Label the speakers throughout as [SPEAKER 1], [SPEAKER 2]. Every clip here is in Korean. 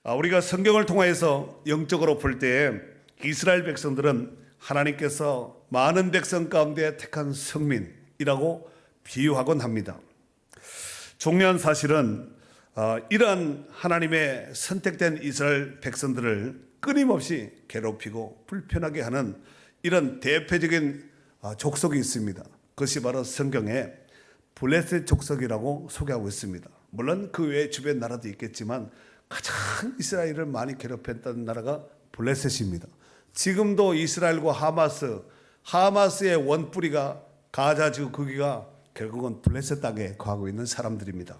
[SPEAKER 1] 우리가 성경을 통해서 영적으로 볼 때 이스라엘 백성들은 하나님께서 많은 백성 가운데 택한 성민이라고 비유하곤 합니다. 중요한 사실은 이러한 하나님의 선택된 이스라엘 백성들을 끊임없이 괴롭히고 불편하게 하는 이런 대표적인 족속이 있습니다. 그것이 바로 성경에 블레셋 족속이라고 소개하고 있습니다. 물론 그 외에 주변 나라도 있겠지만 가장 이스라엘을 많이 괴롭혔던 나라가 블레셋입니다. 지금도 이스라엘과 하마스의 원뿌리가 가자지구 거기가 결국은 블레셋 땅에 거하고 있는 사람들입니다.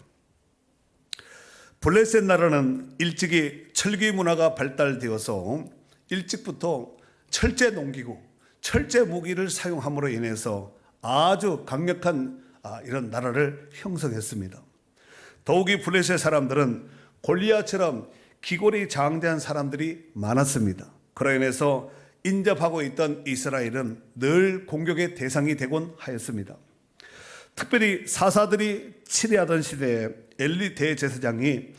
[SPEAKER 1] 블레셋 나라는 일찍이 철기 문화가 발달되어서 일찍부터 철제 농기구, 철제 무기를 사용함으로 인해서 아주 강력한 이런 나라를 형성했습니다. 더욱이 블레셋 사람들은 골리앗처럼 기골이 장대한 사람들이 많았습니다. 그로 인해서 인접하고 있던 이스라엘은 늘 공격의 대상이 되곤 하였습니다. 특별히 사사들이 치리하던 시대에 엘리 대제사장이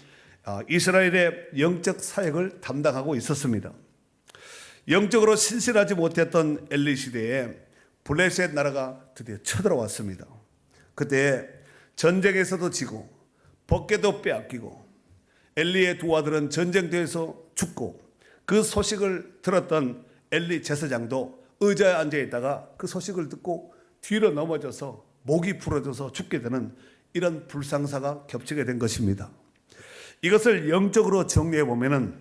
[SPEAKER 1] 이스라엘의 영적 사역을 담당하고 있었습니다. 영적으로 신실하지 못했던 엘리 시대에 블레셋 나라가 드디어 쳐들어왔습니다. 그때 전쟁에서도 지고 법궤도 빼앗기고 엘리의 두 아들은 전쟁터에서 죽고 그 소식을 들었던 엘리 제사장도 의자에 앉아 있다가 그 소식을 듣고 뒤로 넘어져서 목이 부러져서 죽게 되는 이런 불상사가 겹치게 된 것입니다. 이것을 영적으로 정리해 보면은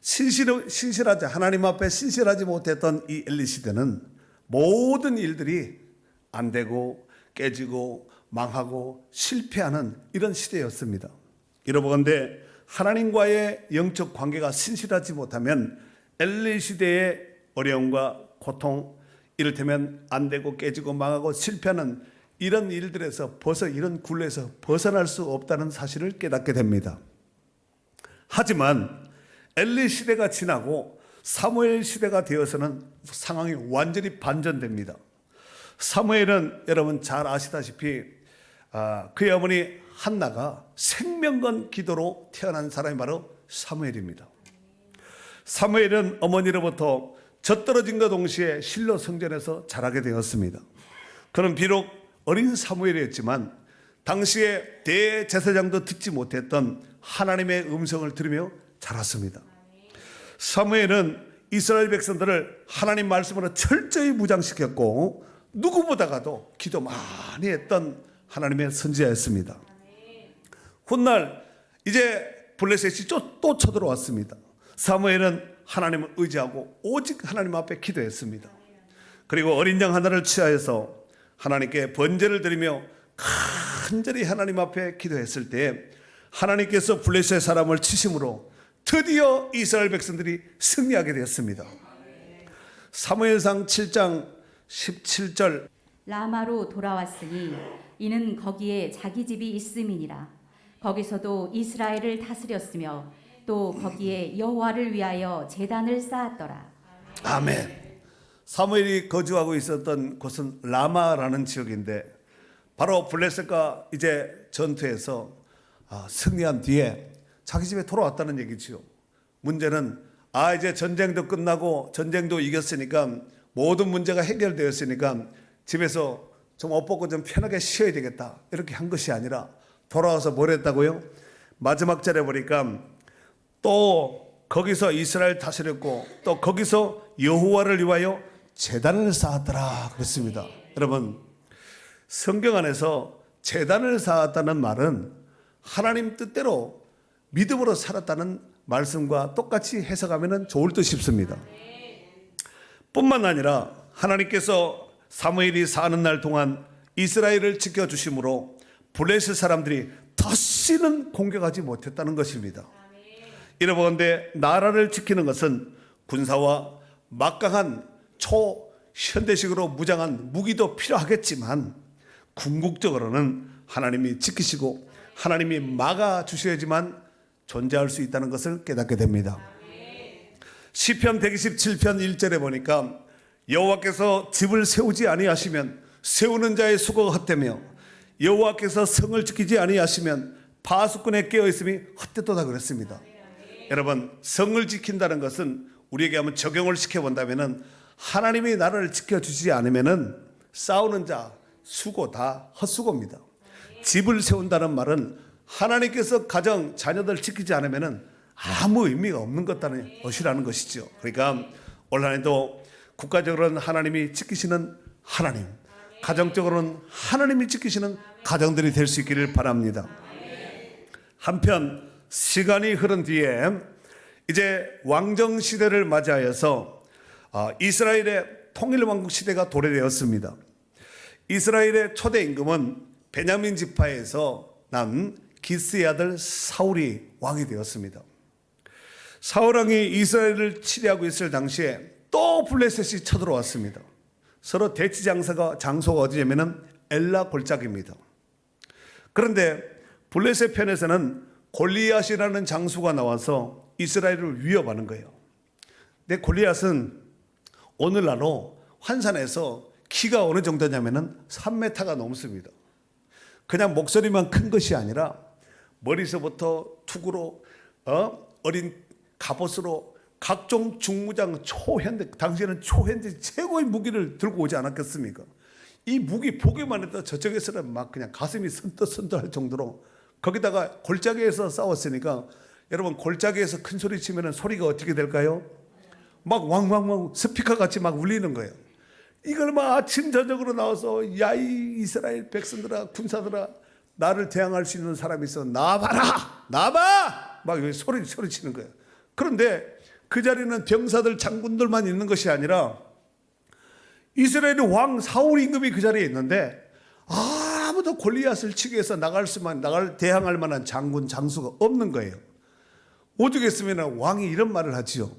[SPEAKER 1] 신실하지 하나님 앞에 신실하지 못했던 이 엘리 시대는 모든 일들이 안 되고 깨지고 망하고 실패하는 이런 시대였습니다. 이러보건대 하나님과의 영적 관계가 신실하지 못하면 엘리 시대의 어려움과 고통, 이를테면 안 되고 깨지고 망하고 실패하는 이런 일들에서 이런 굴레에서 벗어날 수 없다는 사실을 깨닫게 됩니다. 하지만 엘리 시대가 지나고 사무엘 시대가 되어서는 상황이 완전히 반전됩니다. 사무엘은 여러분 잘 아시다시피 그의 어머니 한나가 생명건 기도로 태어난 사람이 바로 사무엘입니다. 사무엘은 어머니로부터 젖떨어진과 동시에 실로 성전에서 자라게 되었습니다. 그는 비록 어린 사무엘이었지만 당시에 대제사장도 듣지 못했던 하나님의 음성을 들으며 자랐습니다. 사무엘은 이스라엘 백성들을 하나님 말씀으로 철저히 무장시켰고 누구보다가도 기도 많이 했던 하나님의 선지자였습니다. 훗날 이제 블레셋이 또 쳐들어왔습니다. 사무엘은 하나님을 의지하고 오직 하나님 앞에 기도했습니다. 그리고 어린 양 하나를 취하여서 하나님께 번제를 드리며 간절히 하나님 앞에 기도했을 때 하나님께서 블레셋 사람을 치심으로 드디어 이스라엘 백성들이 승리하게 되었습니다. 사무엘상 7장 17절
[SPEAKER 2] 라마로 돌아왔으니 이는 거기에 자기 집이 있음이니라. 거기서도 이스라엘을 다스렸으며 또 거기에 여호와를 위하여 제단을 쌓았더라.
[SPEAKER 1] 아멘. 사무엘이 거주하고 있었던 곳은 라마라는 지역인데 바로 블레셋과 이제 전투에서 승리한 뒤에 자기 집에 돌아왔다는 얘기지요. 문제는 이제 전쟁도 끝나고 전쟁도 이겼으니까 모든 문제가 해결되었으니까 집에서 좀 옷 벗고 좀 편하게 쉬어야 되겠다 이렇게 한 것이 아니라 돌아와서 뭘 했다고요? 마지막 절에 보니까 또 거기서 이스라엘 다스렸고 또 거기서 여호와를 위하여 제단을 쌓았더라 그랬습니다. 여러분 성경 안에서 제단을 쌓았다는 말은 하나님 뜻대로 믿음으로 살았다는 말씀과 똑같이 해석하면 좋을 듯 싶습니다. 뿐만 아니라 하나님께서 사무엘이 사는 날 동안 이스라엘을 지켜주심으로 블레셋 사람들이 다시는 공격하지 못했다는 것입니다. 이러건대 나라를 지키는 것은 군사와 막강한 초현대식으로 무장한 무기도 필요하겠지만 궁극적으로는 하나님이 지키시고 하나님이 막아주셔야지만 존재할 수 있다는 것을 깨닫게 됩니다. 시편 127편 1절에 보니까 여호와께서 집을 세우지 아니하시면 세우는 자의 수고가 헛되며 여호와께서 성을 지키지 아니하시면 파수꾼의 깨어있음이 헛되도다 그랬습니다. 여러분, 성을 지킨다는 것은 우리에게 한번 적용을 시켜본다면은 하나님이 나를 지켜주지 않으면은 싸우는 자 수고 다 헛수고입니다. 집을 세운다는 말은 하나님께서 가정 자녀들 지키지 않으면은 아무 의미가 없는 것이라는 것이죠. 그러니까 올 한해도 국가적으로는 하나님이 지키시는 하나님, 가정적으로는 하나님이 지키시는 가정들이 될 수 있기를 바랍니다. 한편 시간이 흐른 뒤에 이제 왕정 시대를 맞이하여서 이스라엘의 통일왕국 시대가 도래되었습니다. 이스라엘의 초대 임금은 베냐민 지파에서 난 기스의 아들 사울이 왕이 되었습니다. 사울 왕이 이스라엘을 치리하고 있을 당시에 또 블레셋이 쳐들어왔습니다. 서로 대치 장소가 어디냐면은 엘라 골짜기입니다. 그런데 블레셋 편에서는 골리앗이라는 장수가 나와서 이스라엘을 위협하는 거예요. 근데 골리앗은 오늘날로 환산해서 키가 어느 정도냐면은 3m가 넘습니다. 그냥 목소리만 큰 것이 아니라 머리서부터 투구로 어린 갑옷으로 각종 중무장 초현대, 당시에는 초현대 최고의 무기를 들고 오지 않았겠습니까? 이 무기 보기만 해도 저쪽에서는 막 그냥 가슴이 선떡선떡할 정도로, 거기다가 골짜기에서 싸웠으니까 여러분, 골짜기에서 큰 소리 치면 소리가 어떻게 될까요? 막 왕왕왕 스피커 같이 막 울리는 거예요. 이걸 막 아침 저녁으로 나와서 야, 이 이스라엘 백성들아, 군사들아, 나를 대항할 수 있는 사람이 있어, 나와봐라, 나와봐, 막 소리 치는 거예요. 그런데 그 자리는 병사들, 장군들만 있는 것이 아니라 이스라엘의 왕 사울 임금이 그 자리에 있는데 아무도 골리앗을 치기 위해서 대항할 만한 장군, 장수가 없는 거예요. 오죽했으면 왕이 이런 말을 하지요.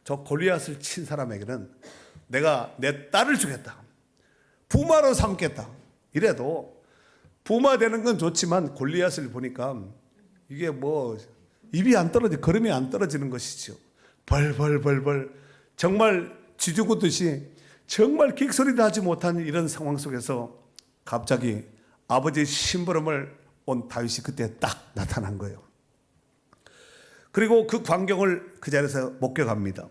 [SPEAKER 1] 저 골리앗을 친 사람에게는 내가 내 딸을 주겠다, 부마로 삼겠다. 이래도 부마 되는 건 좋지만 골리앗을 보니까 이게 뭐 입이 안 떨어져, 걸음이 안 떨어지는 것이죠. 벌벌벌벌 정말 쥐죽듯이 정말 킥소리도 하지 못한 이런 상황 속에서 갑자기 아버지의 심부름을 온 다윗이 그때 딱 나타난 거예요. 그리고 그 광경을 그 자리에서 목격합니다.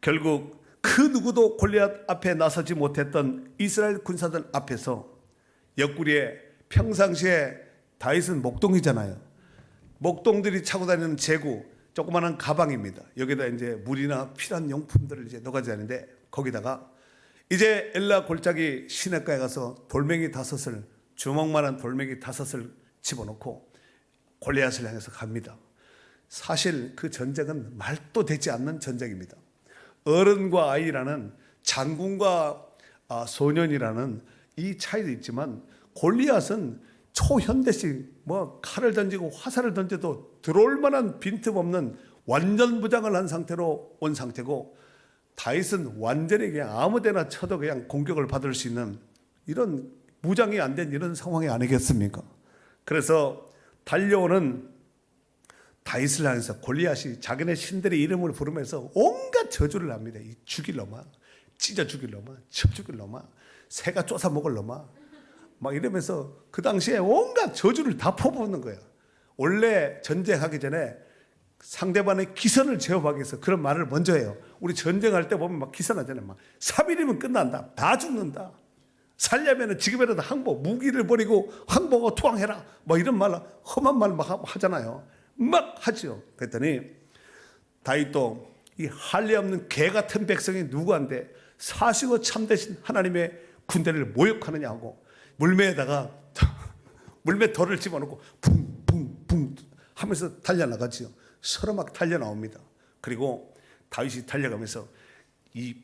[SPEAKER 1] 결국 그 누구도 골리앗 앞에 나서지 못했던 이스라엘 군사들 앞에서 옆구리에, 평상시에 다윗은 목동이잖아요. 목동들이 차고 다니는 제구, 조그마한 가방입니다. 여기다 이제 물이나 필요한 용품들을 이제 넣어가지 않는데, 거기다가 이제 엘라 골짜기 시냇가에 가서 돌멩이 5을, 주먹만한 돌멩이 5을 집어넣고 골리앗을 향해서 갑니다. 사실 그 전쟁은 말도 되지 않는 전쟁입니다. 어른과 아이라는, 장군과 소년이라는 이 차이도 있지만 골리앗은 초현대식, 뭐 칼을 던지고 화살을 던져도 들어올 만한 빈틈없는 완전 무장을 한 상태로 온 상태고, 다윗은 완전히 그냥 아무데나 쳐도 그냥 공격을 받을 수 있는 이런 무장이 안 된 이런 상황이 아니겠습니까? 그래서 달려오는 다윗을 향해서 골리앗이 자기네 신들의 이름을 부르면서 온갖 저주를 합니다. 이 죽일 놈아, 찢어 죽일 놈아, 쳐 죽일 놈아, 새가 쫓아 먹을 놈아, 막 이러면서 그 당시에 온갖 저주를 다 퍼붓는 거예요. 원래 전쟁하기 전에 상대방의 기선을 제압하기 위해서 그런 말을 먼저 해요. 우리 전쟁할 때 보면 막 기선하잖아요. 막 3일이면 끝난다, 다 죽는다, 살려면 지금이라도 항복, 무기를 버리고 항복하고 투항해라, 뭐 이런 말, 험한 말 막 하잖아요. 막 하죠. 그랬더니 다윗도 이 할례 없는 개 같은 백성이 누구한테 사시고 참되신 하나님의 군대를 모욕하느냐고 물매에다가 물매 돌을 집어넣고 붕붕붕 하면서 달려나가지요. 서로 막 달려나옵니다. 그리고 다윗이 달려가면서 이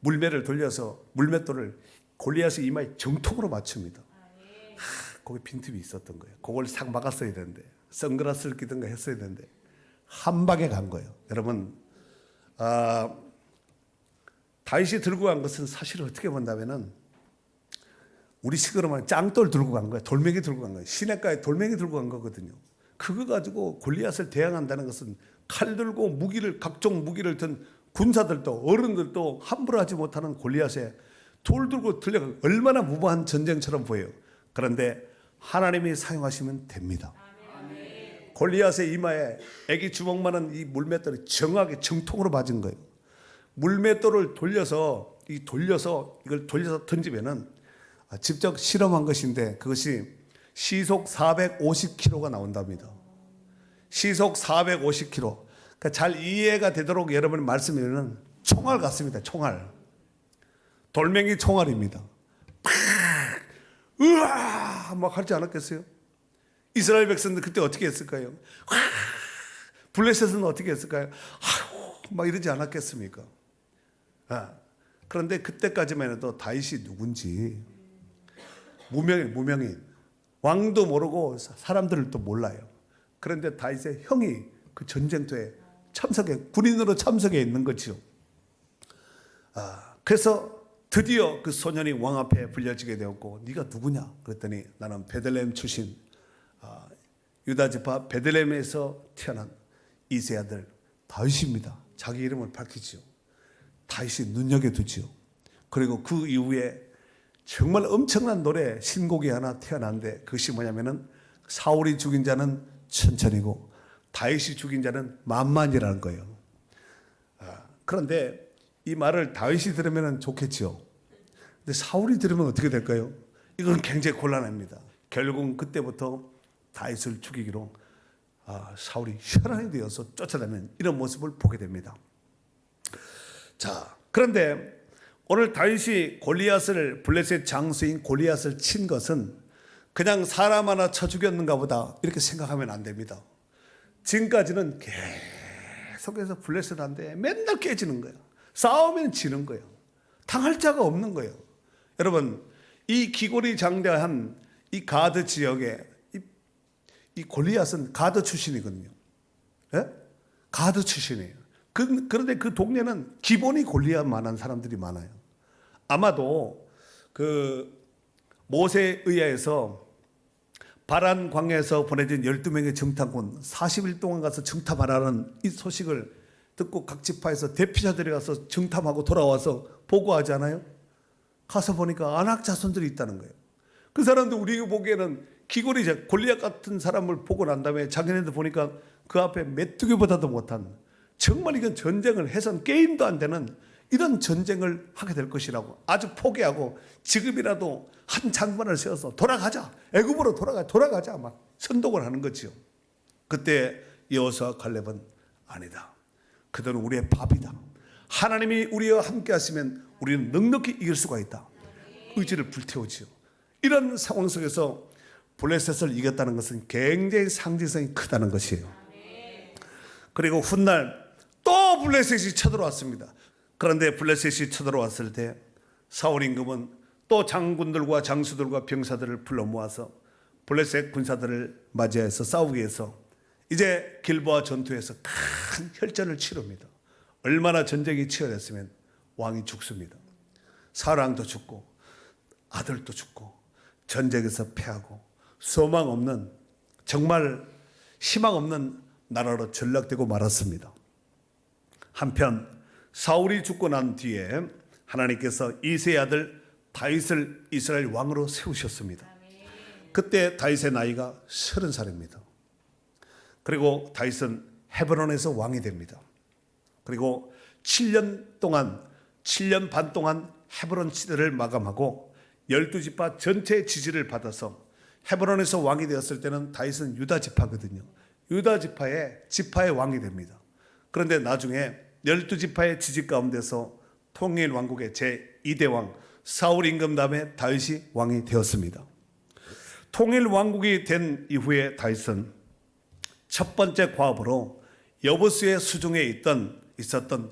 [SPEAKER 1] 물매를 돌려서 물맷돌을 골리앗의 이마에 정통으로 맞춥니다. 거기 빈틈이 있었던 거예요. 그걸 싹 막았어야 되는데, 선글라스를 끼든가 했어야 되는데 한 방에 간 거예요. 여러분, 다윗이 들고 간 것은 사실 어떻게 본다면은 우리 식으로 말하면 짱돌 들고 간 거예요. 돌멩이 들고 간 거예요. 시냇가에 돌멩이 들고 간 거거든요. 그거 가지고 골리앗을 대항한다는 것은 칼 들고 무기를, 각종 무기를 든 군사들도 어른들도 함부로 하지 못하는 골리앗에 돌 들고 들려가 얼마나 무모한 전쟁처럼 보여요. 그런데 하나님이 사용하시면 됩니다. 골리앗의 이마에 애기 주먹만한 이 물맷돌이 정확하게 정통으로 맞은 거예요. 물맷돌을 돌려서 이걸 돌려서 던지면은 직접 실험한 것인데 그것이 시속 450km가 나온답니다. 시속 450km. 그러니까 잘 이해가 되도록 여러분이 말씀드리면 총알 같습니다. 총알. 돌멩이 총알입니다. 으아! 막 하지 않았겠어요? 이스라엘 백성들 그때 어떻게 했을까요? 블레셋은 어떻게 했을까요? 막 이러지 않았겠습니까? 그런데 그때까지만 해도 다윗이 누군지 무명인 왕도 모르고 사람들을 또 몰라요. 그런데 다윗의 형이 그 전쟁터에 군인으로 참석해 있는 거죠. 그래서 드디어 그 소년이 왕 앞에 불려지게 되었고 네가 누구냐? 그랬더니 나는 베들레헴 출신 유다 지파 베들레헴에서 태어난 이세 아들 다윗입니다. 자기 이름을 밝히죠. 다윗이 눈여겨두지요. 그리고 그 이후에 정말 엄청난 노래 신곡이 하나 태어났는데 그것이 뭐냐면은 사울이 죽인 자는 천천히고 다윗이 죽인 자는 만만이라는 거예요. 그런데 이 말을 다윗이 들으면 좋겠죠. 근데 사울이 들으면 어떻게 될까요? 이건 굉장히 곤란합니다. 결국은 그때부터 다윗을 죽이기로 사울이 혈안이 되어서 쫓아다니는 이런 모습을 보게 됩니다. 자, 그런데 오늘 다윗이 블레셋 장수인 골리앗을 친 것은 그냥 사람 하나 쳐 죽였는가 보다 이렇게 생각하면 안 됩니다. 지금까지는 계속해서 블레셋한테 맨날 깨지는 거예요. 싸우면 지는 거예요. 당할 자가 없는 거예요. 여러분, 이 기골이 장대한 이 가드 지역에 이 골리앗은 가드 출신이거든요. 예? 가드 출신이에요. 그런데 그 동네는 기본이 골리앗만한 사람들이 많아요. 아마도 그 모세에 의하여서 바란 광야에서 보내진 12명의 정탐꾼 40일 동안 가서 정탐하라는 이 소식을 듣고 각 지파에서 대피자들이 가서 정탐하고 돌아와서 보고하지 않아요? 가서 보니까 안악 자손들이 있다는 거예요. 그 사람들 우리가 보기에는 기골이 골리앗 같은 사람을 보고 난 다음에 자기네들 보니까 그 앞에 메뚜기보다도 못한 정말 이건 전쟁을 해선 게임도 안 되는 이런 전쟁을 하게 될 것이라고 아주 포기하고 지금이라도 한 장관을 세워서 돌아가자, 애굽으로 돌아가자 막 선동을 하는 거지요. 그때 여호수아와 갈렙은 아니다. 그들은 우리의 밥이다. 하나님이 우리와 함께 하시면 우리는 넉넉히 이길 수가 있다. 의지를 불태우지요. 이런 상황 속에서 블레셋을 이겼다는 것은 굉장히 상징성이 크다는 것이에요. 그리고 훗날 또 블레셋이 쳐들어왔습니다. 그런데 블레셋이 쳐들어왔을 때 사울 임금은 또 장군들과 장수들과 병사들을 불러 모아서 블레셋 군사들을 맞이해서 싸우기 위해서 이제 길보아 전투에서 큰 혈전을 치릅니다. 얼마나 전쟁이 치열했으면 왕이 죽습니다. 사랑도 죽고 아들도 죽고 전쟁에서 패하고 소망 없는 정말 희망 없는 나라로 전락되고 말았습니다. 한편 사울이 죽고 난 뒤에 하나님께서 이새의 아들 다윗을 이스라엘 왕으로 세우셨습니다. 그때 다윗의 나이가 30살입니다. 그리고 다윗은 헤브론에서 왕이 됩니다. 그리고 7년 반 동안 헤브론 시대를 마감하고 12지파 전체의 지지를 받아서 헤브론에서 왕이 되었을 때는 다윗은 유다 지파거든요. 유다 지파의 왕이 됩니다. 그런데 나중에 12지파의 지지 가운데서 통일 왕국의 제2대 왕 사울 임금 다음에 다윗이 왕이 되었습니다. 통일 왕국이 된 이후에 다윗은 첫 번째 과업으로 여부스의 수중에 있었던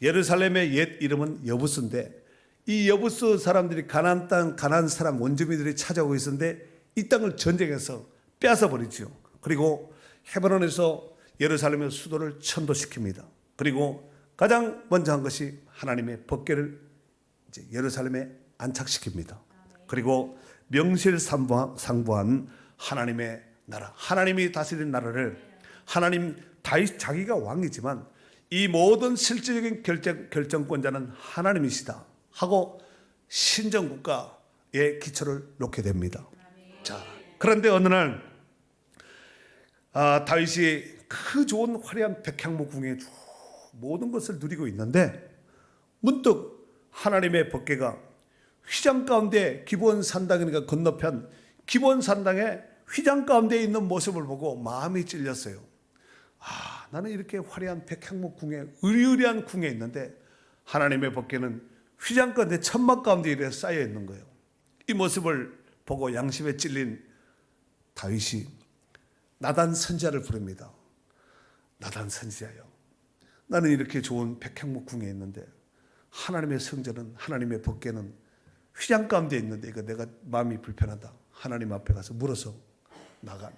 [SPEAKER 1] 예루살렘의 옛 이름은 여부스인데 이 여부스 사람들이 가나안 땅 가나안 사람 원주민들이 찾아오고 있었는데 이 땅을 전쟁해서 빼앗아 버리죠. 그리고 헤브론에서 예루살렘의 수도를 천도시킵니다. 그리고 가장 먼저 한 것이 하나님의 법궤를 이제 예루살렘에 안착시킵니다. 그리고 명실상부한 하나님의 나라, 하나님이 다스리는 나라를 다윗 자기가 왕이지만 이 모든 실질적인 결정권자는 하나님이시다 하고 신정국가의 기초를 놓게 됩니다. 자, 그런데 어느 날 다윗이 그 좋은 화려한 백향목궁의 모든 것을 누리고 있는데 문득 하나님의 법궤가 휘장 가운데 기브온 산당이니까 건너편 기브온 산당의 휘장 가운데 있는 모습을 보고 마음이 찔렸어요. 나는 이렇게 화려한 백향목궁에 의리의리한 궁에 있는데 하나님의 법궤는 휘장 가운데 천막 가운데 이렇게 쌓여 있는 거예요. 이 모습을 보고 양심에 찔린 다윗이 나단 선지자를 부릅니다. 나단 선지자요, 나는 이렇게 좋은 백향목궁에 있는데 하나님의 성전은, 하나님의 법궤는 휘장 가운데 있는데 이거 내가 마음이 불편하다. 하나님 앞에 가서 물어서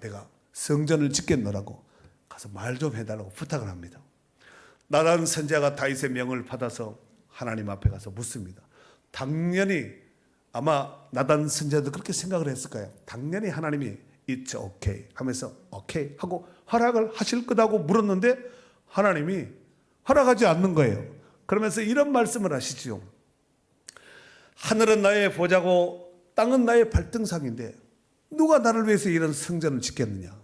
[SPEAKER 1] 내가 성전을 짓겠노라고 가서 말 좀 해달라고 부탁을 합니다. 나단 선지자가 다윗의 명을 받아서 하나님 앞에 가서 묻습니다. 당연히 아마 나단 선지자도 그렇게 생각을 했을 거예요. 당연히 하나님이 It's okay 하면서 오케이 하고 허락을 하실 거라고 물었는데 하나님이 허락하지 않는 거예요. 그러면서 이런 말씀을 하시죠. 하늘은 나의 보좌고 땅은 나의 발등상인데 누가 나를 위해서 이런 성전을 짓겠느냐?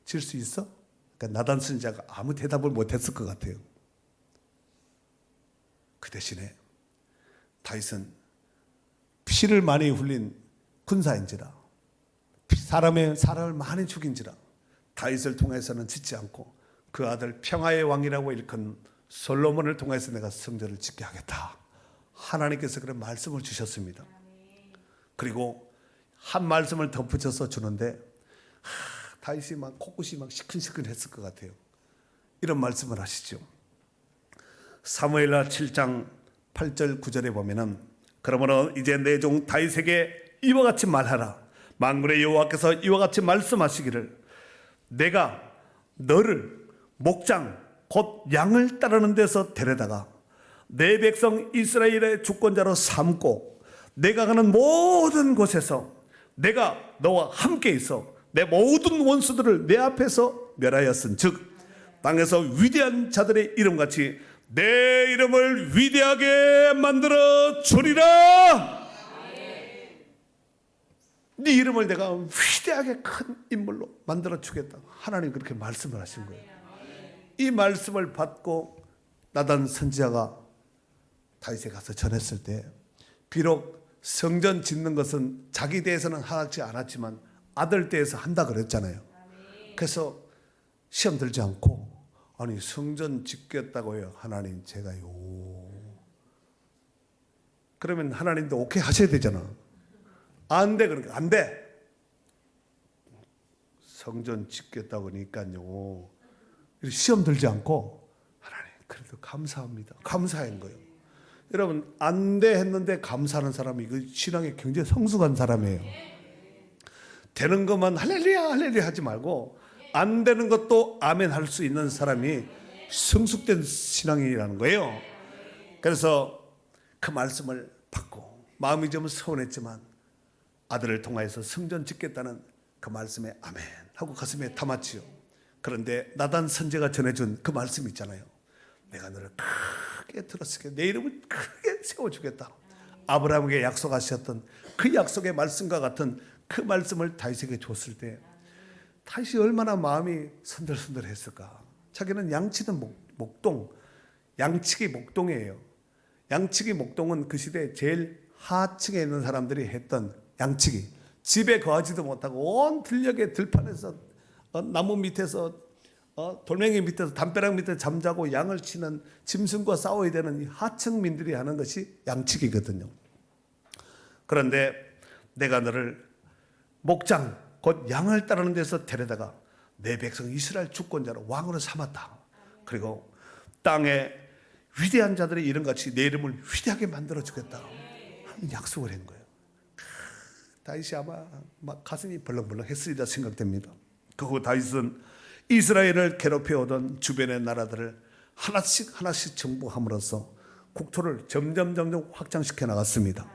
[SPEAKER 1] 질 수 있어? 그러니까 나단 선지자가 아무 대답을 못했을 것 같아요. 그 대신에 다윗은 피를 많이 흘린 군사인지라 사람을 많이 죽인지라 다윗을 통해서는 짓지 않고 그 아들 평화의 왕이라고 일컫는 솔로몬을 통해서 내가 성전을 짓게 하겠다. 하나님께서 그런 말씀을 주셨습니다. 그리고 한 말씀을 덧붙여서 주는데 다윗이 막 코끝이 막 시큰시큰했을 것 같아요. 이런 말씀을 하시죠. 사무엘하 7장 8절 9절에 보면은 그러므로 이제 내 종 다윗에게 이와 같이 말하라. 만군의 여호와께서 이와 같이 말씀하시기를 내가 너를 목장 곧 양을 따르는 데서 데려다가 내 백성 이스라엘의 주권자로 삼고 내가 가는 모든 곳에서 내가 너와 함께 있어 내 모든 원수들을 내 앞에서 멸하였은즉 땅에서 위대한 자들의 이름같이 내 이름을 위대하게 만들어 주리라. 네 이름을 내가 위대하게 큰 인물로 만들어 주겠다. 하나님 그렇게 말씀을 하신 거예요. 이 말씀을 받고 나단 선지자가 다윗에 가서 전했을 때 비록 성전 짓는 것은 자기 대해서는 하지 않았지만 아들 대해서 한다 그랬잖아요. 그래서 시험 들지 않고 아니 성전 짓겠다고요. 하나님 제가요. 그러면 하나님도 오케이 하셔야 되잖아. 안 돼. 그러니까 안 돼. 성전 짓겠다고 하니까요. 시험 들지 않고 하나님 그래도 감사합니다. 감사한 거예요. 여러분 안 돼 했는데 감사하는 사람이 이거 신앙에 굉장히 성숙한 사람이에요. 되는 것만 할렐루야 할렐루야 하지 말고 안 되는 것도 아멘 할 수 있는 사람이 성숙된 신앙이라는 거예요. 그래서 그 말씀을 받고 마음이 좀 서운했지만 아들을 통하여서 성전 짓겠다는 그 말씀에 아멘 하고 가슴에 담았지요. 그런데 나단 선지자가 전해준 그 말씀 있잖아요. 내가 너를 크게 들었으게 내 이름을 크게 세워주겠다. 아브라함에게 약속하셨던 그 약속의 말씀과 같은 그 말씀을 다윗에게 줬을 때 다윗이 얼마나 마음이 선들선들했을까. 자기는 양치는 목동, 양치기 목동이에요. 양치기 목동은 그 시대 제일 하층에 있는 사람들이 했던 양치기. 집에 거하지도 못하고 온 들녘의 들판에서 나무 밑에서 돌멩이 밑에서 담벼락 밑에 잠자고 양을 치는 짐승과 싸워야 되는 이 하층민들이 하는 것이 양치기거든요. 그런데 내가 너를 목장 곧 양을 따르는 데서 데려다가 내 백성 이스라엘 주권자로 왕으로 삼았다. 그리고 땅에 위대한 자들의 이름같이 내 이름을 위대하게 만들어주겠다 하는 약속을 한 거예요. 다윗이 아마 막 가슴이 벌렁벌렁 했으리라 생각됩니다. 그리고 다윗은 이스라엘을 괴롭혀오던 주변의 나라들을 하나씩 정복함으로써 국토를 점점 확장시켜 나갔습니다.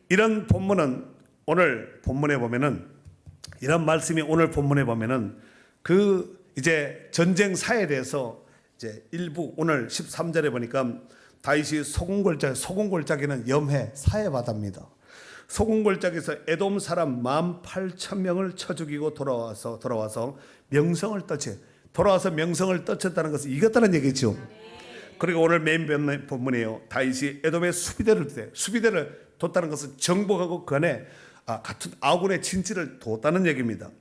[SPEAKER 1] 이런 본문은 오늘 본문에 보면은 이런 말씀이 오늘 본문에 보면은 그 이제 전쟁 사에 대해서 이제 일부 오늘 13절에 보니까 다윗이 소금골짜기는 염해 사해 바다입니다. 소금골짜기에서 에돔 사람 18,000명을 쳐 죽이고 돌아와서 명성을 떨치. 돌아와서 명성을 떨쳤다는 것은 이겼다는 얘기죠. 그리고 오늘 메인 본문이에요. 다윗이 에돔의 수비대를 뒀다는 것은 정복하고 그 안에 같은 아군의 진지를 뒀다는 얘기입니다.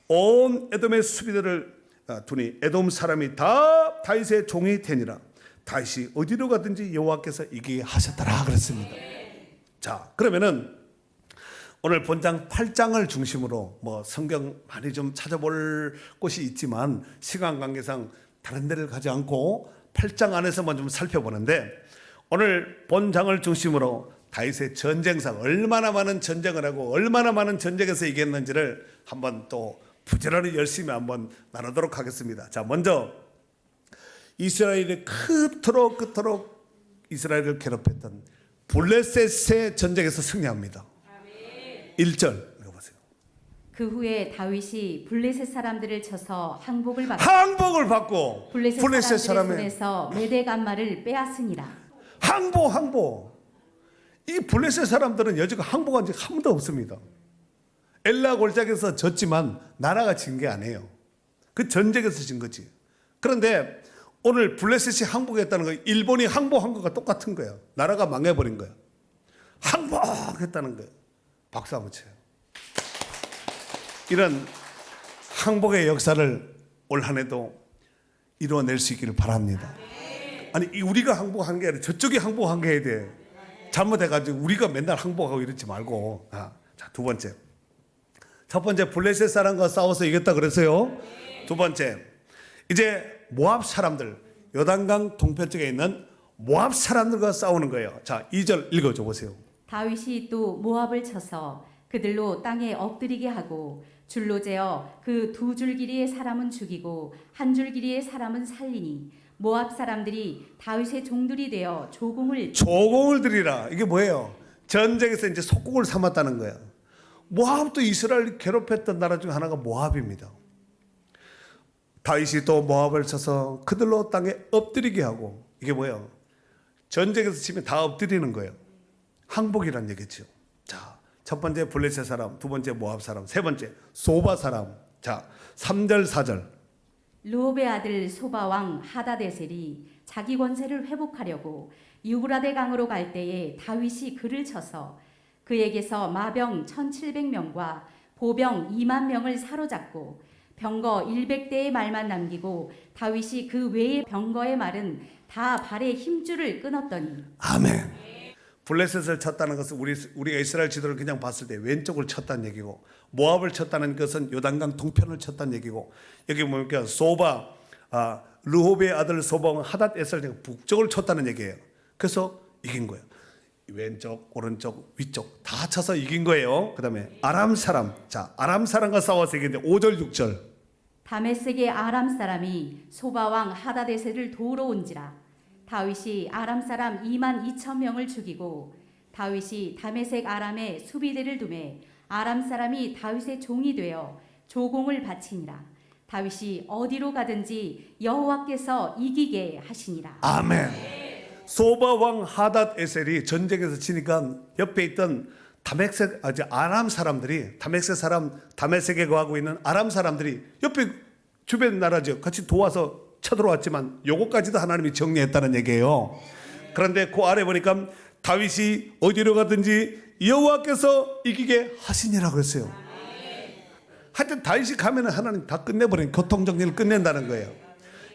[SPEAKER 1] 온 에돔의 수비대를 두니 에돔 사람이 다 다윗의 종이 되니라. 다윗이 어디로 가든지 여호와께서 이기게 하셨더라 그랬습니다. 자, 그러면은 오늘 본장 8장을 중심으로 뭐 성경 많이 좀 찾아볼 곳이 있지만 시간 관계상 다른 데를 가지 않고 8장 안에서만 좀 살펴보는데, 오늘 본장을 중심으로 다윗의 전쟁상 얼마나 많은 전쟁을 하고 얼마나 많은 전쟁에서 이겼는지를 한번 또 부지런히 열심히 한번 나누도록 하겠습니다. 자, 먼저 이스라엘이 그토록 이스라엘을 괴롭혔던 블레셋의 전쟁에서 승리합니다. 1절 읽어보세요.
[SPEAKER 2] 그 후에 다윗이 블레셋 사람들을 쳐서 항복을 받고
[SPEAKER 1] 블레셋 사람의
[SPEAKER 2] 손에서 메대 간마를 빼앗으니라.
[SPEAKER 1] 항복. 이 블레셋 사람들은 여지껏 항복한 적 한 번도 없습니다. 엘라 골짜기에서 졌지만 나라가 진 게 아니에요. 그 전쟁에서 진 거지. 그런데 오늘 블레셋이 항복했다는 거, 일본이 항복한 것과 똑같은 거예요. 나라가 망해버린 거예요. 항복했다는 거예요. 박수 한번 쳐요. 이런 항복의 역사를 올 한 해도 이루어낼 수 있기를 바랍니다. 아니, 우리가 항복한 게 아니라 저쪽이 항복한 게 해야 돼. 잘못해가지고 우리가 맨날 항복하고 이러지 말고. 자, 두 번째. 첫 번째, 블레셋 사람과 싸워서 이겼다 그랬어요. 두 번째, 이제 모압 사람들, 요단강 동편쪽에 있는 모압 사람들과 싸우는 거예요. 자, 2절 읽어줘 보세요.
[SPEAKER 2] 다윗이 또 모압을 쳐서 그들로 땅에 엎드리게 하고 줄로 재어 그 2줄 길이의 사람은 죽이고 1줄 길이의 사람은 살리니 모압 사람들이 다윗의 종들이 되어 조공을
[SPEAKER 1] 드리라. 이게 뭐예요? 전쟁에서 이제 속국을 삼았다는 거예요. 모압도 이스라엘 괴롭혔던 나라 중 하나가 모압입니다. 다윗이 또 모압을 쳐서 그들로 땅에 엎드리게 하고, 이게 뭐예요? 전쟁에서 치면 다 엎드리는 거예요. 항복이란 얘기죠. 자, 첫 번째 블레셋 사람, 두 번째 모압 사람, 세 번째 소바 사람. 자, 3절 4절.
[SPEAKER 2] 루옵의 아들 소바 왕 하다데셀이 자기 권세를 회복하려고 유브라데 강으로 갈 때에 다윗이 그를 쳐서 그에게서 마병 1700명과 보병 2만 명을 사로잡고 병거 100대의 말만 남기고 다윗이 그 외의 병거의 말은 다 발의 힘줄을 끊었더니.
[SPEAKER 1] 아멘. 블레셋을 쳤다는 것은 우리가 이스라엘 지도를 그냥 봤을 때 왼쪽을 쳤다는 얘기고, 모압을 쳤다는 것은 요단강 동편을 쳤다는 얘기고, 여기 보니까 소바 르홉의 아들 소바는 하닷에셀 북쪽을 쳤다는 얘기예요. 그래서 이긴 거예요. 왼쪽, 오른쪽, 위쪽 다 쳐서 이긴 거예요. 그 다음에 아람 사람. 자, 아람 사람과 싸워서 이겼는데 5절 6절.
[SPEAKER 2] 다메섹의 아람 사람이 소바 왕 하다데셀을 도우러 온지라. 다윗이 아람 사람 2만 2천 명을 죽이고 다윗이 다메섹 아람에 수비대를 두매 아람 사람이 다윗의 종이 되어 조공을 바치니라. 다윗이 어디로 가든지 여호와께서 이기게 하시니라.
[SPEAKER 1] 아멘. 소바 왕 하닷에셀이 전쟁에서 지니까 옆에 있던 다메섹 아람 사람들이, 다메섹에 거하고 있는 아람 사람들이 옆에 주변 나라죠. 같이 도와서 쳐들어왔지만 요거까지도 하나님이 정리했다는 얘기예요. 그런데 그 아래 보니까 다윗이 어디로 가든지 여호와께서 이기게 하시니라 그랬어요. 하여튼 다윗이 가면 하나님 다 끝내버린, 교통정리를 끝낸다는 거예요.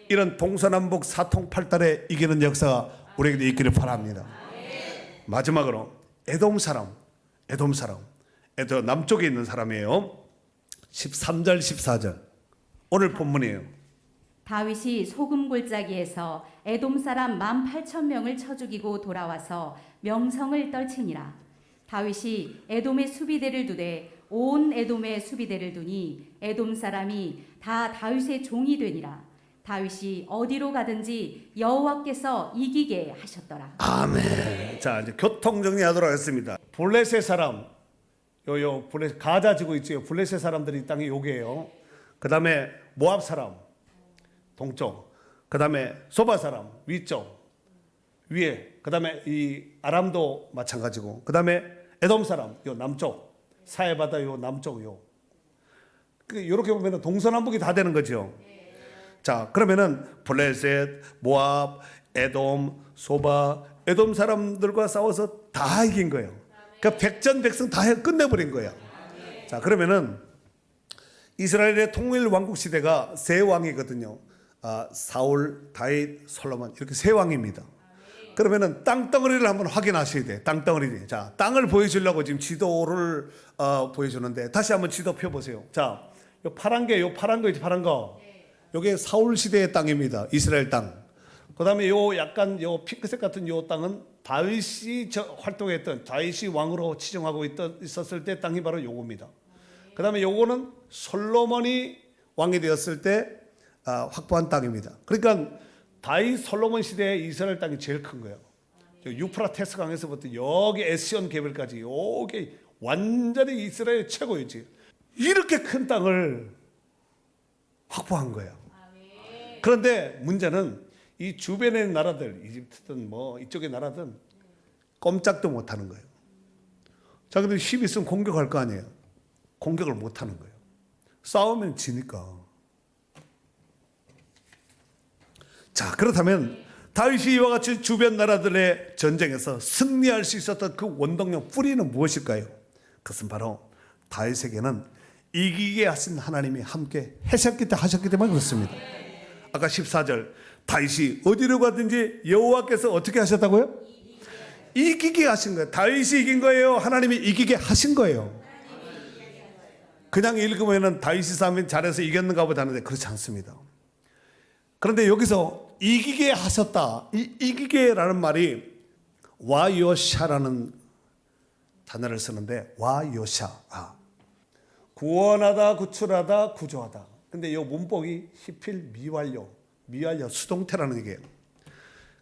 [SPEAKER 1] 이런 동서남북 사통팔달에 이기는 역사가 우리에게도 있기를 바랍니다. 마지막으로 에돔 사람, 에돔 남쪽에 있는 사람이에요. 13절 14절 오늘 본문이에요.
[SPEAKER 2] 다윗이 소금 골짜기에서 에돔 사람 18,000명을 쳐 죽이고 돌아와서 명성을 떨치니라. 다윗이 에돔의 수비대를 두되 온 에돔의 수비대를 두니 에돔 사람이 다 다윗의 종이 되니라. 다윗이 어디로 가든지 여호와께서 이기게 하셨더라.
[SPEAKER 1] 아멘. 자, 이제 교통 정리하도록 하겠습니다. 블레셋 사람, 블레셋 가자 지구 있죠. 블레셋 사람들이 이 땅이 요게요. 그다음에 모압 사람 동쪽, 그다음에 소바 사람 위쪽 위에, 그다음에 이 아람도 마찬가지고, 그다음에 에돔 사람 요 남쪽, 사해바다 요 남쪽 요. 이렇게 보면 동서남북이 다 되는 거죠. 자, 그러면은 블레셋, 모압, 에돔, 소바, 에돔 사람들과 싸워서 다 이긴 거예요. 그러니까 백전백승 다 끝내버린 거예요. 자, 그러면은 이스라엘의 통일 왕국 시대가 세 왕이거든요. 사울, 다윗, 솔로몬 이렇게 세 왕입니다. 그러면은 땅덩어리를 한번 확인하셔야 돼. 땅덩어리. 자, 땅을 보여주려고 지금 지도를 보여주는데 다시 한번 지도 펴보세요. 자, 요 파란 거 있지, 파란 거. 요게 사울 시대의 땅입니다. 이스라엘 땅. 그다음에 요 약간 요 핑크색 같은 요 땅은 다윗이 활동했던 다윗이 왕으로 치정하고 있었을 때 땅이 바로 요겁니다. 그다음에 요거는 솔로몬이 왕이 되었을 때 확보한 땅입니다. 그러니까 다윗 솔로몬 시대의 이스라엘 땅이 제일 큰 거예요. 유프라테스 강에서부터 여기 에스온 개별까지 여기 완전히 이스라엘 최고였지. 이렇게 큰 땅을 확보한 거예요. 그런데 문제는 이 주변의 나라들, 이집트든 뭐 이쪽의 나라든 꼼짝도 못하는 거예요. 자기들 힘 있으면 공격할 거 아니에요. 공격을 못하는 거예요. 싸우면 지니까. 자, 그렇다면 다윗이 이와 같이 주변 나라들의 전쟁에서 승리할 수 있었던 그 원동력 뿌리는 무엇일까요? 그것은 바로 다윗에게는 이기게 하신 하나님이 함께 하셨기 때문에 그렇습니다. 아까 14절 다윗이 어디로 가든지 여호와께서 어떻게 하셨다고요? 이기게 하신 거예요. 다윗이 이긴 거예요? 하나님이 이기게 하신 거예요? 그냥 읽으면 다윗이 싸우면 잘해서 이겼는가 보다 하는데 그렇지 않습니다. 그런데 여기서 이기게 하셨다. 이기게라는 말이 와요샤라는 단어를 쓰는데 와요샤. 구원하다, 구출하다, 구조하다. 근데 이 문법이 히필 미완료 수동태라는 얘기예요.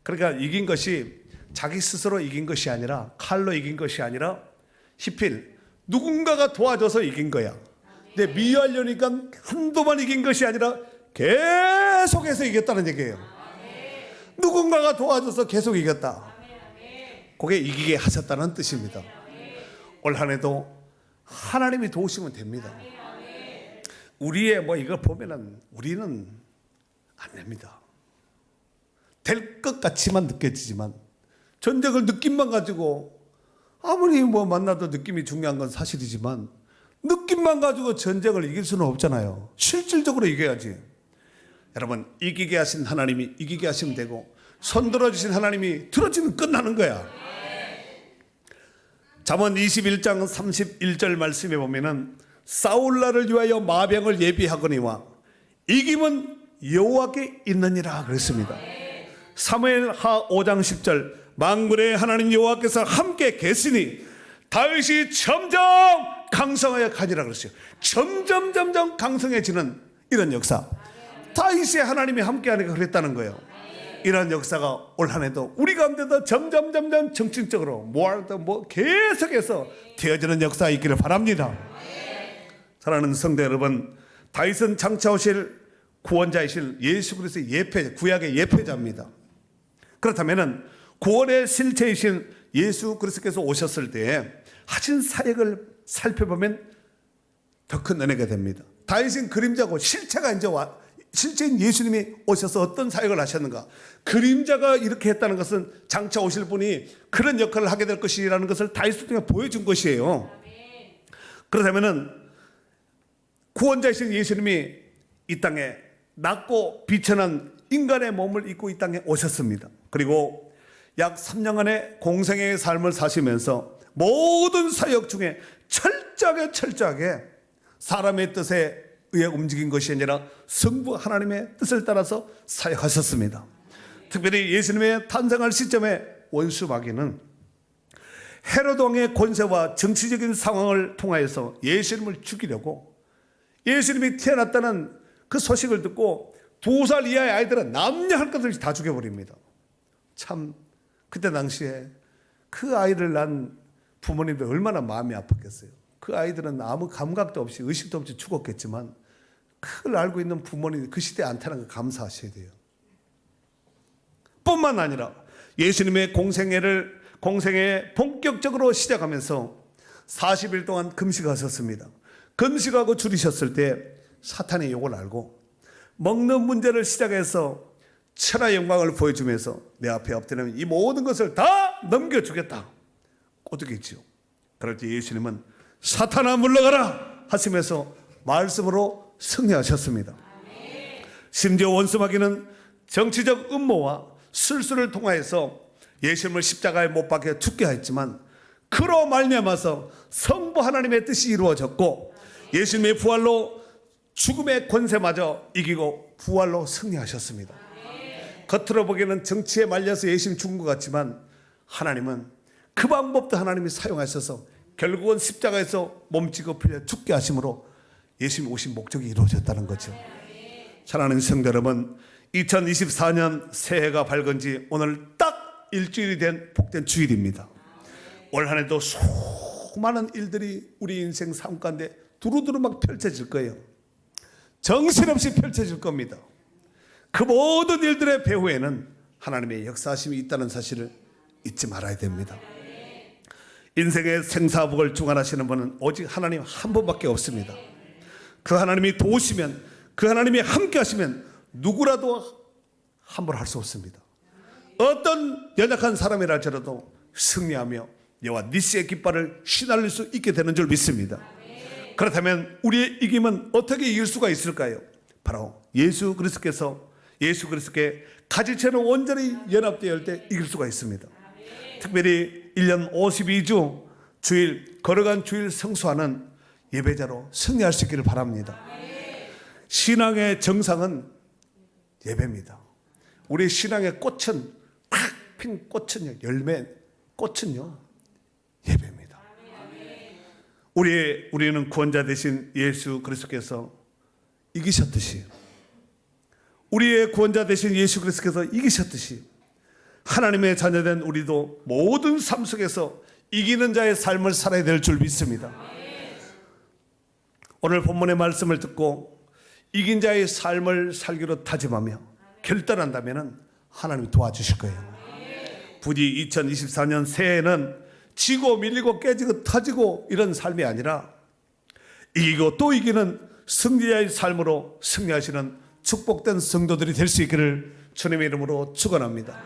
[SPEAKER 1] 그러니까 이긴 것이 자기 스스로 이긴 것이 아니라 칼로 이긴 것이 아니라 히필 누군가가 도와줘서 이긴 거야. 근데 미완료니까 한두 번 이긴 것이 아니라 계속해서 이겼다는 얘기예요. 누군가가 도와줘서 계속 이겼다. 그게 이기게 하셨다는 뜻입니다. 올 한 해도 하나님이 도우시면 됩니다. 우리의 이걸 보면은 우리는 안 됩니다. 될 것 같이만 느껴지지만 전쟁을 느낌만 가지고 아무리 만나도 느낌이 중요한 건 사실이지만 느낌만 가지고 전쟁을 이길 수는 없잖아요. 실질적으로 이겨야지. 여러분, 이기게 하신 하나님이 이기게 하시면 되고 손 들어주신 하나님이 들어주면 끝나는 거야. 잠언 21장 31절 말씀에 보면은 싸울날을 위하여 마병을 예비하거니와 이김은 여호와께 있느니라 그랬습니다. 사무엘하 5장 10절 만군의 하나님 여호와께서 함께 계시니 다윗이 점점 강성하여 가니라 그랬어요. 점점 강성해지는 이런 역사. 다윗의 하나님이 함께하니까 그랬다는 거예요. 이런 역사가 올 한 해도 우리 가운데도 점점 정치적으로 계속해서 되어지는 역사가 있기를 바랍니다. 사랑하는 성도 여러분, 다윗은 장차 오실 구원자이실 예수 그리스도의 구약의 예표자입니다. 그렇다면 구원의 실체이신 예수 그리스도께서 오셨을 때 하신 사역을 살펴보면 더 큰 은혜가 됩니다. 다윗은 그림자고 실체가 이제 실제인 예수님이 오셔서 어떤 사역을 하셨는가? 그림자가 이렇게 했다는 것은 장차 오실 분이 그런 역할을 하게 될 것이라는 것을 다윗을 통해 보여준 것이에요. 그렇다면 구원자이신 예수님이 이 땅에 낮고 비천한 인간의 몸을 입고 이 땅에 오셨습니다. 그리고 약 3년간의 공생애의 삶을 사시면서 모든 사역 중에 철저하게 사람의 뜻에 의해 움직인 것이 아니라 성부 하나님의 뜻을 따라서 사역하셨습니다. 특별히 예수님의 탄생할 시점에 원수 마귀는 헤로드 왕의 권세와 정치적인 상황을 통하여서 예수님을 죽이려고 예수님이 태어났다는 그 소식을 듣고 2살 이하의 아이들은 남녀 할 것 없이 다 죽여버립니다. 참 그때 당시에 그 아이를 낳은 부모님들 얼마나 마음이 아팠겠어요. 그 아이들은 아무 감각도 없이 의식도 없이 죽었겠지만 그걸 알고 있는 부모님 그 시대에 안 태어난 거 감사하셔야 돼요. 뿐만 아니라 예수님의 공생애 본격적으로 시작하면서 40일 동안 금식하셨습니다. 금식하고 줄이셨을 때 사탄이 이걸 알고 먹는 문제를 시작해서 천하의 영광을 보여주면서 내 앞에 엎드리면 이 모든 것을 다 넘겨주겠다 꼬드겼지요. 그럴 때 예수님은 사탄아 물러가라 하시면서 말씀으로 승리하셨습니다. 심지어 원수마귀는 정치적 음모와 술수를 통하여서 예수님을 십자가에 못 박혀 죽게 했지만 그로 말미암아서 성부 하나님의 뜻이 이루어졌고 예수님의 부활로 죽음의 권세마저 이기고 부활로 승리하셨습니다. 겉으로 보기에는 정치에 말려서 예수님 죽은 것 같지만 하나님은 그 방법도 하나님이 사용하셔서 결국은 십자가에서 몸찌고 풀려 죽게 하심으로 예수님 오신 목적이 이루어졌다는 거죠. 사랑하는 성도 여러분, 2024년 새해가 밝은 지 오늘 딱 일주일이 된 복된 주일입니다. 올 한 해도 수많은 일들이 우리 인생 삶 가운데 두루두루 막 펼쳐질 거예요. 정신없이 펼쳐질 겁니다. 그 모든 일들의 배후에는 하나님의 역사하심이 있다는 사실을 잊지 말아야 됩니다. 인생의 생사복을 주관하시는 분은 오직 하나님 한 분밖에 없습니다. 그 하나님이 도우시면, 그 하나님이 함께 하시면 누구라도 함부로 할 수 없습니다. 어떤 연약한 사람이라 할지라도 승리하며 여호와 니스의 깃발을 휘날릴 수 있게 되는 줄 믿습니다. 그렇다면 우리의 이김은 어떻게 이길 수가 있을까요? 바로 예수 그리스도께 가지체는 온전히 연합되어 때 이길 수가 있습니다. 특별히 1년 52주 주일 걸어간 주일 성수하는 예배자로 승리할 수 있기를 바랍니다. 신앙의 정상은 예배입니다. 우리 신앙의 꽃은 팍 핀 꽃은요, 열매 꽃은요 예배입니다. 우리는 구원자 되신 예수 그리스도께서 이기셨듯이, 우리의 구원자 되신 예수 그리스도께서 이기셨듯이 하나님의 자녀된 우리도 모든 삶 속에서 이기는 자의 삶을 살아야 될 줄 믿습니다. 오늘 본문의 말씀을 듣고 이긴 자의 삶을 살기로 다짐하며 결단한다면 하나님이 도와주실 거예요. 부디 2024년 새해에는 지고 밀리고 깨지고 터지고 이런 삶이 아니라 이기고 또 이기는 승리자의 삶으로 승리하시는 축복된 성도들이 될 수 있기를 주님의 이름으로 축원합니다.